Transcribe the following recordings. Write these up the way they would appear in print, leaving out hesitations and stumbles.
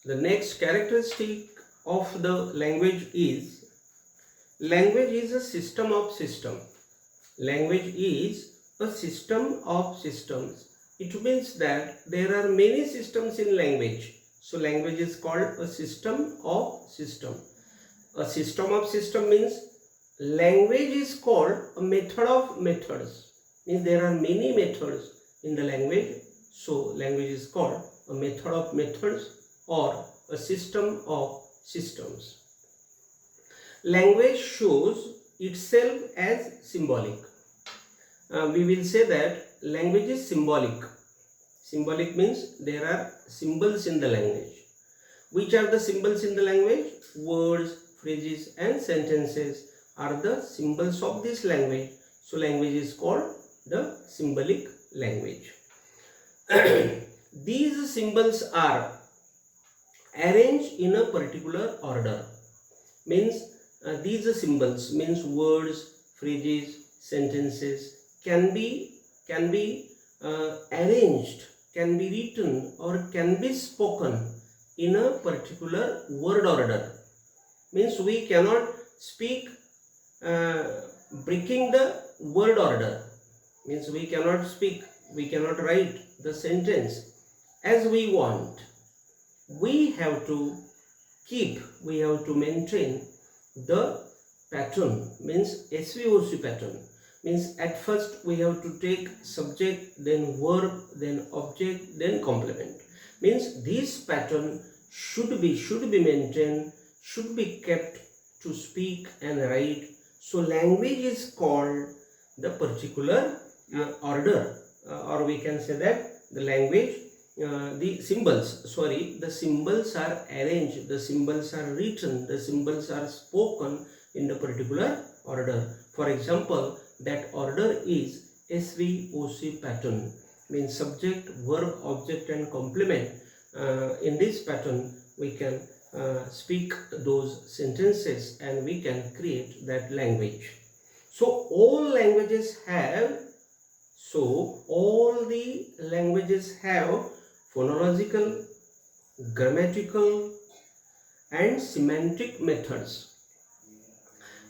The next characteristic of the language is a system of system. Language is a system of systems. It means that there are many systems in language. So language is called a system of system. A system of system means language is called a method of methods. Means there are many methods in the language. So language is called a method of methods or a system of systems. Language shows itself as symbolic. We will say that language is symbolic. Symbolic means there are symbols in the language. Which are the symbols in the language? Words, phrases and sentences are the symbols of this language. So language is called the symbolic language. These symbols are arranged in a particular order. Means these symbols means words, phrases, sentences can be arranged, can be written or can be spoken in a particular word order. Means we cannot speak breaking the word order. Means we cannot speak, we cannot write the sentence as we want. We have to maintain the pattern, means SVOC pattern. Means at first we have to take subject, then verb, then object, then complement. Means this pattern should be maintained, should be kept to speak and write. So language is called the particular order, or we can say that the language, the symbols are arranged, the symbols are written, the symbols are spoken in the particular order. For example, that order is SVOC pattern, means subject, verb, object and complement. In this pattern we can speak those sentences and we can create that language. So all the languages have phonological, grammatical and semantic methods.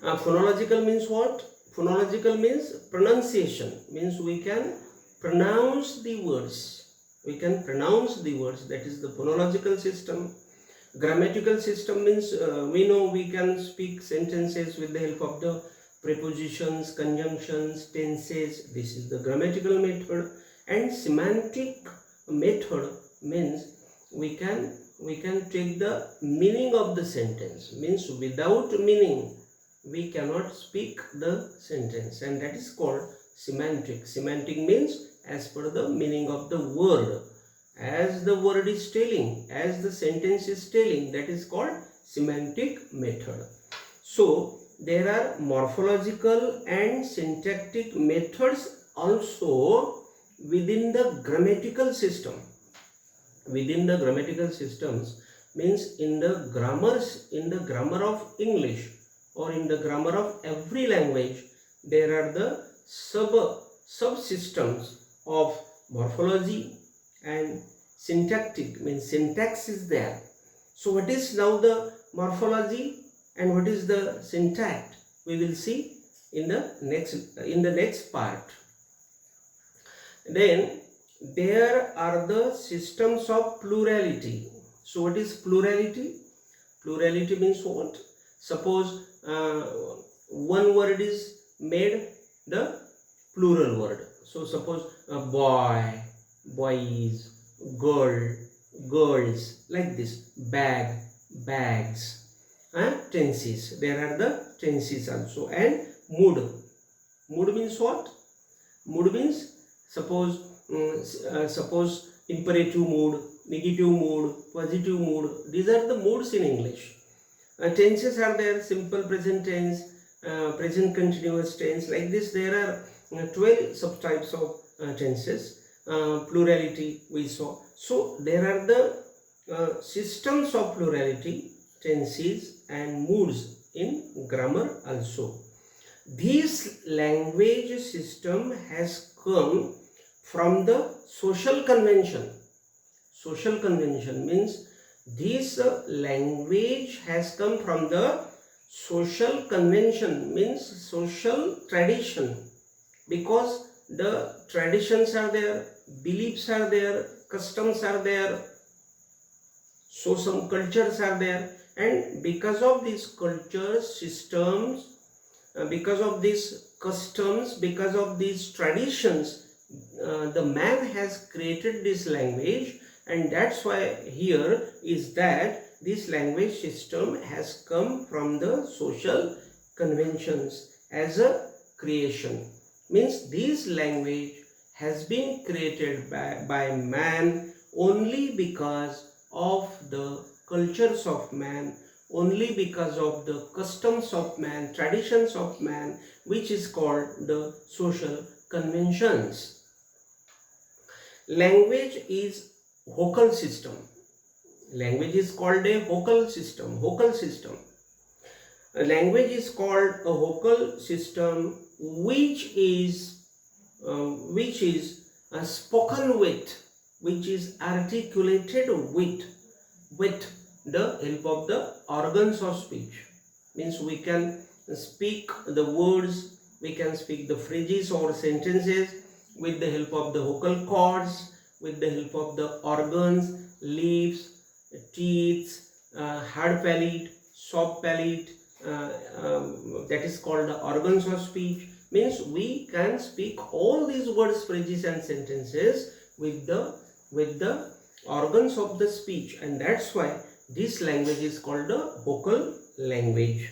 Phonological means what? Phonological means pronunciation, means we can pronounce the words. That is the phonological system. Grammatical system means we know we can speak sentences with the help of the prepositions, conjunctions, tenses. This is the grammatical method. And semantic method means we can take the meaning of the sentence. Means without meaning we cannot speak the sentence, and that is called semantic. Semantic means as per the meaning of the word, as the word is telling, as the sentence is telling, that is called semantic method. So there are morphological and syntactic methods also within the grammatical system. Within the grammatical systems means in the grammar of English or in the grammar of every language, there are the subsystems of morphology and syntactic, means syntax is there. So what is now the morphology and what is the syntax? We will see in the next part. Then there are the systems of plurality. So what is plurality? Plurality means what? Suppose one word is made the plural word. So suppose a boy, boys, girl, girls, like this. Bag, bags. Tenses. There are the tenses also. And mood. Mood means what? Mood means suppose imperative mood, negative mood, positive mood. These are the moods in English. Tenses are there, simple present tense, present continuous tense. Like this there are 12 subtypes of tenses. Plurality we saw. So there are the systems of plurality, tenses and moods in grammar also. This language system has come from the social convention. Social convention means This language has come from the social convention, means social tradition, because the traditions are there, beliefs are there, customs are there, so some cultures are there, and because of these cultures, systems, because of these customs, because of these traditions, the man has created this language, and that's why here is that this language system has come from the social conventions as a creation. Means this language has been created by man only because of the cultures of man, only because of the customs of man, traditions of man, which is called the social conventions. Language is vocal system. Language is called a vocal system. Vocal system. A language is called a vocal system which is spoken with, which is articulated with the help of the organs of speech. Means we can speak the words, we can speak the phrases or sentences with the help of the vocal cords, with the help of the organs, lips, teeth, hard palate, soft palate, that is called the organs of speech. Means we can speak all these words, phrases and sentences with the organs of the speech, and that's why this language is called the vocal language.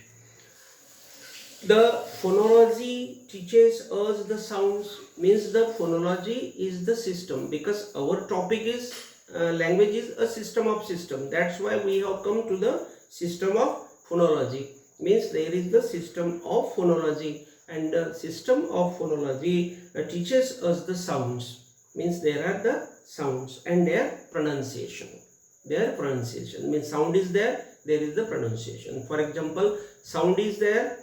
The phonology teaches us the sounds. Means the phonology is the system, because our topic is language is a system of system. That's why we have come to the system of phonology. Means there is the system of phonology, and the system of phonology teaches us the sounds. Means there are the sounds and their pronunciation. Their pronunciation means sound is there, there is the pronunciation. For example, sound is there,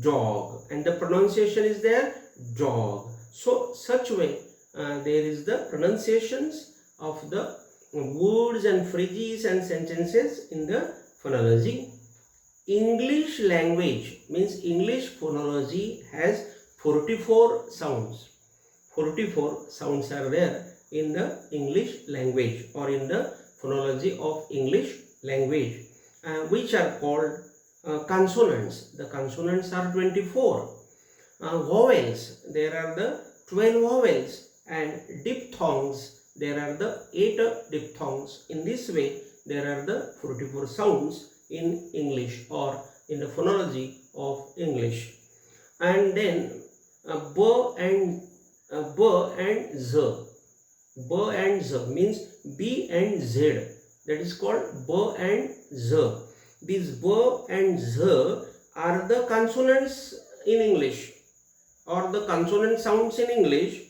dog, and the pronunciation is there, dog. So such way there is the pronunciations of the words and phrases and sentences in the phonology. English language means English phonology has 44 sounds. 44 sounds are there in the English language or in the phonology of English language, which are called consonants. The consonants are 24. Vowels, there are the 12 vowels, and diphthongs, there are the 8 diphthongs. In this way, there are the 44 sounds in English or in the phonology of English. And then b and z. B and z means B and Z. That is called b and z. These b and z are the consonants in English or the consonant sounds in English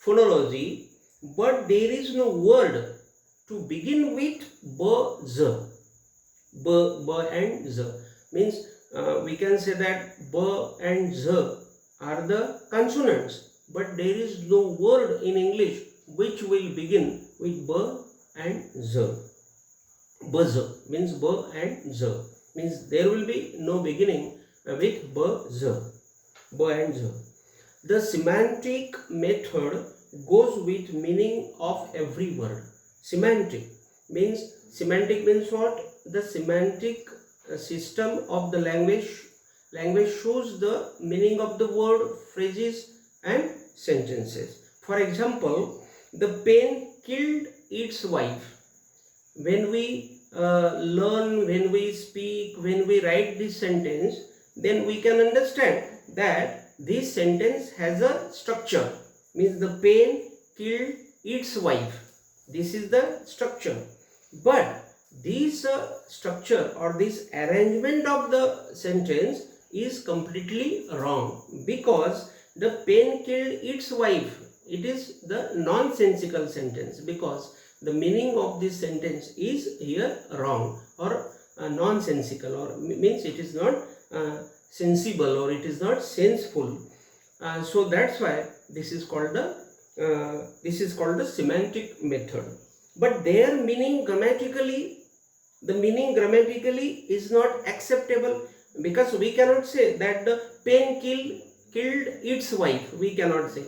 phonology, but there is no word to begin with b, z. B and z means we can say that b and z are the consonants, but there is no word in English which will begin with b and z. Buzz means b and z, means there will be no beginning with b, z, b and z. The semantic method goes with meaning of every word. Semantic means what? The semantic system of the language shows the meaning of the word, phrases and sentences. For example, the pen killed its wife. When we learn, when we speak, when we write this sentence, then we can understand that this sentence has a structure. Means the pen killed its wife. This is the structure. But this structure or this arrangement of the sentence is completely wrong, because the pen killed its wife, it is the nonsensical sentence, because the meaning of this sentence is here wrong or nonsensical, or means it is not sensible or it is not senseful. So that's why this is called the semantic method. But their meaning grammatically the meaning grammatically is not acceptable, because we cannot say that the pen killed its wife. We cannot say.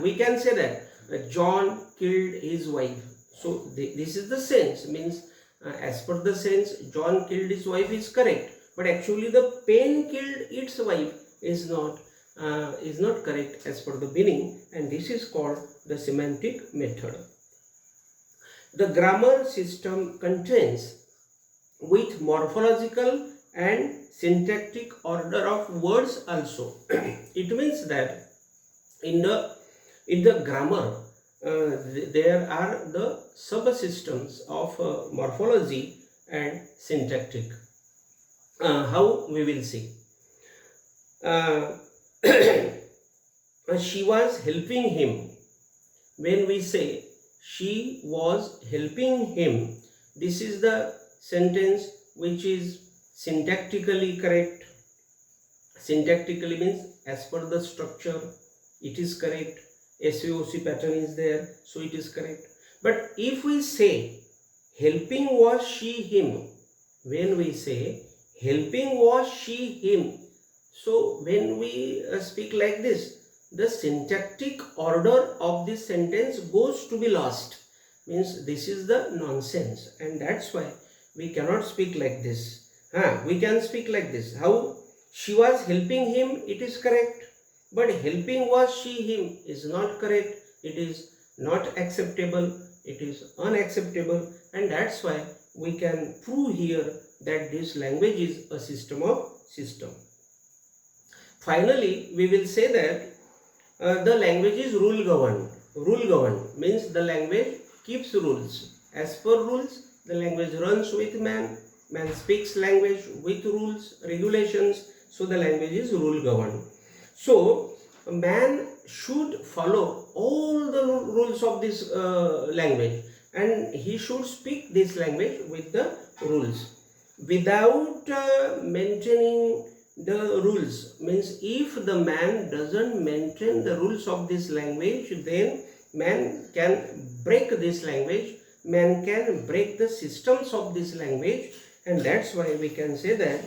We can say that John killed his wife. So this is the sense, means as per the sense, John killed his wife is correct, but actually the pen killed its wife is not correct as per the meaning, and this is called the semantic method. The grammar system contains with morphological and syntactic order of words also. It means that in the grammar there are the subsystems of morphology and syntactic. How we will see. She was helping him. When we say she was helping him, this is the sentence which is syntactically correct. Syntactically means as per the structure it is correct. SVOC pattern is there, so it is correct. But if we say helping was she him, when we say helping was she him, so when we speak like this, the syntactic order of this sentence goes to be lost, means this is the nonsense, and that's why we cannot speak like this. We can speak like this. How? She was helping him, it is correct, but helping was she him is not correct. It is not acceptable, it is unacceptable, and that's why we can prove here that this language is a system of system. Finally, we will say that the language is rule governed. Rule governed means the language keeps rules. As per rules, the language runs with man. Man speaks language with rules, regulations. So the language is rule governed. So man should follow all the rules of this language, and he should speak this language with the rules. Without maintaining the rules, means if the man doesn't maintain the rules of this language, then man can break this language, man can break the systems of this language, and that's why we can say that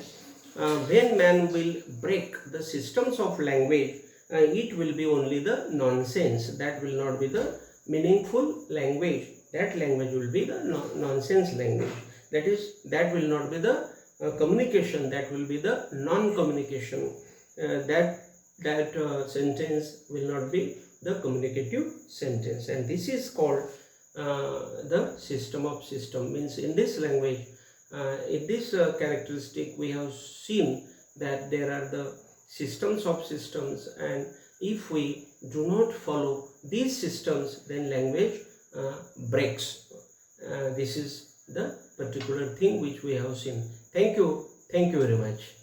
when man will break the systems of language, it will be only the nonsense, that will not be the meaningful language. That language will be the nonsense language. That will not be the communication, that will be the non-communication. That sentence will not be the communicative sentence, and this is called the system of system. Means in this language, in this characteristic, we have seen that there are the systems of systems, and if we do not follow these systems, then language breaks. This is the particular thing which we have seen. Thank you very much.